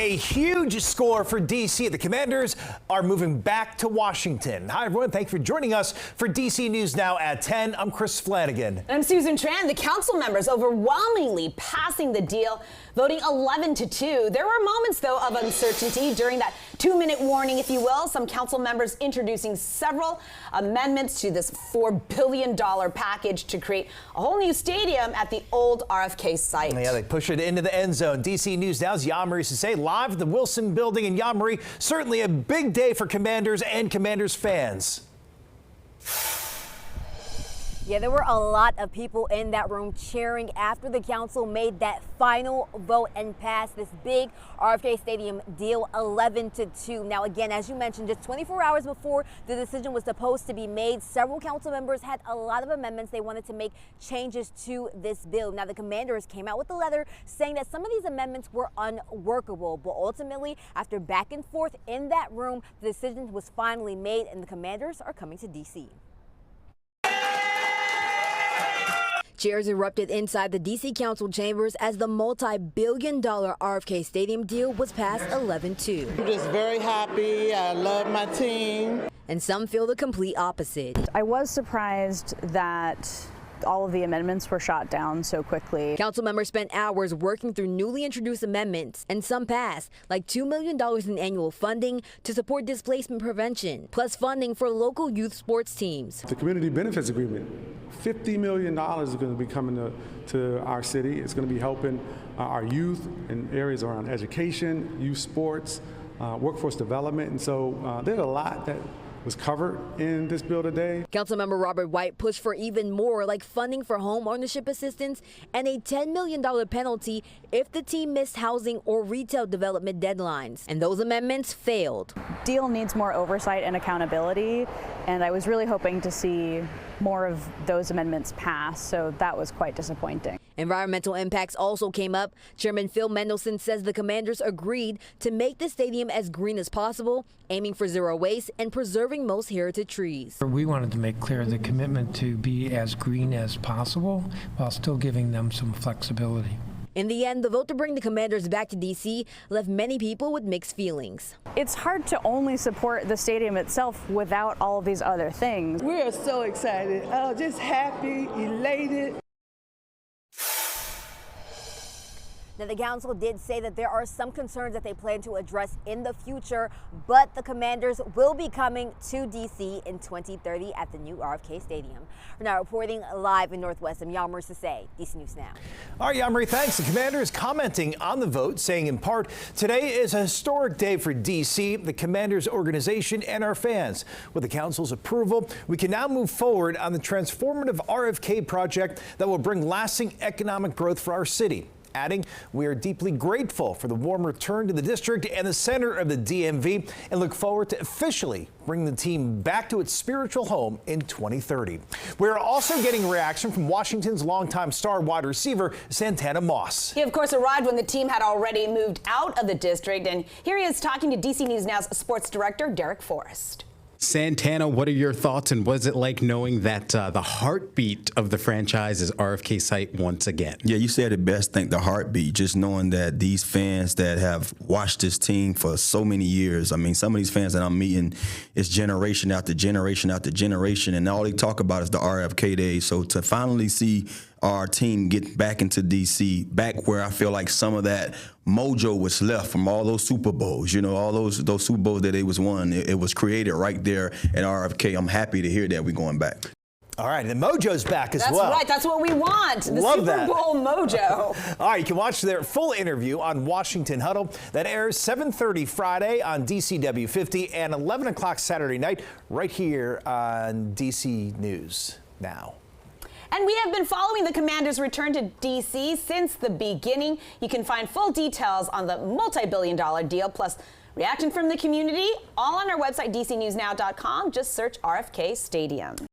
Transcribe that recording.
A huge score for D.C. The Commanders are moving back to Washington. Hi, everyone. Thank you for joining us for D.C. News Now at 10. I'm Chris Flanagan. And I'm Susan Tran. The council members overwhelmingly passing the deal, voting 11-2. There were moments, though, of uncertainty during that 2-minute warning, if you will. Some council members introducing several amendments to this $4 billion package to create a whole new stadium at the old RFK site. Yeah, they push it into the end zone. D.C. News Now's Yamari Sase live at the Wilson Building in Yamari. Certainly a big day for Commanders and Commanders fans. Yeah, there were a lot of people in that room cheering after the council made that final vote and passed this big RFK Stadium deal 11-2. Now, again, as you mentioned, just 24 hours before the decision was supposed to be made, several council members had a lot of amendments they wanted to make changes to this bill. Now, the Commanders came out with a letter saying that some of these amendments were unworkable, but ultimately, after back and forth in that room, the decision was finally made, and the Commanders are coming to D.C. Cheers erupted inside the D.C. Council chambers as the multi-billion-dollar RFK Stadium deal was passed 11-2. I'm just very happy. I love my team. And some feel the complete opposite. I was surprised that all of the amendments were shot down so quickly. Council members spent hours working through newly introduced amendments, and some passed, like $2 million in annual funding to support displacement prevention, plus funding for local youth sports teams. The community benefits agreement, $50 million is going to be coming to our city. It's going to be helping our youth in areas around education, youth sports, workforce development, and so there's a lot that was covered in this bill today. Councilmember Robert White pushed for even more, like funding for home ownership assistance and a $10 million penalty if the team missed housing or retail development deadlines. And those amendments failed. Deal needs more oversight and accountability, and I was really hoping to see more of those amendments pass, so that was quite disappointing. Environmental impacts also came up. Chairman Phil Mendelson says the Commanders agreed to make the stadium as green as possible, aiming for zero waste and preserving most heritage trees. We wanted to make clear the commitment to be as green as possible while still giving them some flexibility. In the end, the vote to bring the Commanders back to D.C. left many people with mixed feelings. It's hard to only support the stadium itself without all of these other things. We are so excited. Oh, just happy, elated. Now, the council did say that there are some concerns that they plan to address in the future, but the Commanders will be coming to D.C. in 2030 at the new RFK Stadium. We're now reporting live in Northwest, I'm Yamari Sase, D.C. News Now. All right, Yamari, thanks. The Commanders commenting on the vote, saying in part, today is a historic day for D.C., the Commanders organization, and our fans. With the council's approval, we can now move forward on the transformative RFK project that will bring lasting economic growth for our city. Adding, we are deeply grateful for the warm return to the district and the center of the DMV and look forward to officially bringing the team back to its spiritual home in 2030. We're also getting reaction from Washington's longtime star wide receiver, Santana Moss. He, of course, arrived when the team had already moved out of the district. And here he is talking to DC News Now's sports director, Derek Forrest. Santana, what are your thoughts, and what is it like knowing that the heartbeat of the franchise is RFK site once again? Yeah, you said it best, the heartbeat, just knowing that these fans that have watched this team for so many years, I mean, some of these fans that I'm meeting is generation after generation after generation, and all they talk about is the RFK days. So to finally see our team get back into D.C., back where I feel like some of that mojo was left from all those Super Bowls, you know, all those Super Bowls that it was won. It was created right there at RFK. I'm happy to hear that we're going back. All right, and the mojo's back as well. That's right. That's what we want. The Love Super that. Bowl mojo. All right, you can watch their full interview on Washington Huddle. That airs 7:30 Friday on DCW 50 and 11 o'clock Saturday night right here on DC News Now. And we have been following the Commanders' return to D.C. since the beginning. You can find full details on the multi-billion-dollar deal, plus reaction from the community, all on our website, dcnewsnow.com. Just search RFK Stadium.